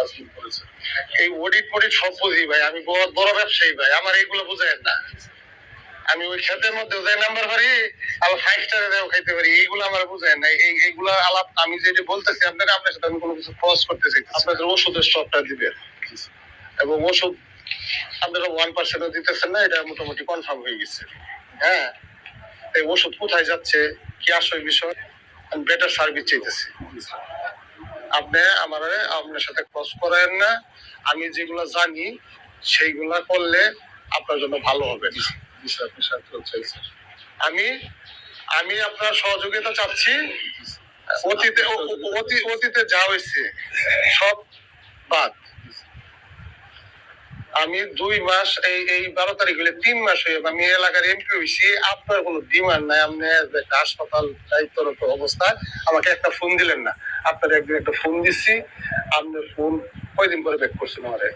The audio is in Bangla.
তাজমিল করেছেন। এই অডিট ফডিট সব বুঝি ভাই, আমি বড় ব্যবসায়ী ভাই, আমার এইগুলো বুঝায় না। আমি ওই ক্ষেতের মধ্যে যে নাম্বার পারি আবার 5 স্টারে দেও খাইতে পারি, এইগুলো আমার বুঝায় না। এইগুলো আলাপ আমি যে বলতেছি আপনার সাথে আমি কোনো কিছু ক্রস করতে চাই। আপনাদের ওষুধের স্টকটা দিবেন এবং ওষুধ আপনারা 1% দিতেছেন না, এটা মোটামুটি কনফার্ম হয়ে গেছে। হ্যাঁ, এই ওষুধ কোথায় যাচ্ছে, কি আসল বিষয়, আমি বেটার সার্ভিস চাইতেছি। আপনি আপনার সাথে ক্রস করেন না, আমি যেগুলো জানি সেইগুলা করলে আপনার জন্য ভালো হবে। আপনি স্বার্থ চাইছেন। আমি আমি আপনার সহযোগিতা চাচ্ছি। অতীতে যা হয়েছে সব বাদ। আমি 2 মাস এই 12 তারিখ হলে 3 মাস হয়ে আমি এলাকার এমপি হয়েছি, আপনার কোনো ডিমান্ড নাই। আপনি হাসপাতাল দায়িত্বরত অবস্থায় আমাকে একটা ফোন দিলেন না। আপনার একদিন একটা ফোন দিচ্ছি, আপনার ফোন কয়দিন পরে ব্যাক করছেন আমারে।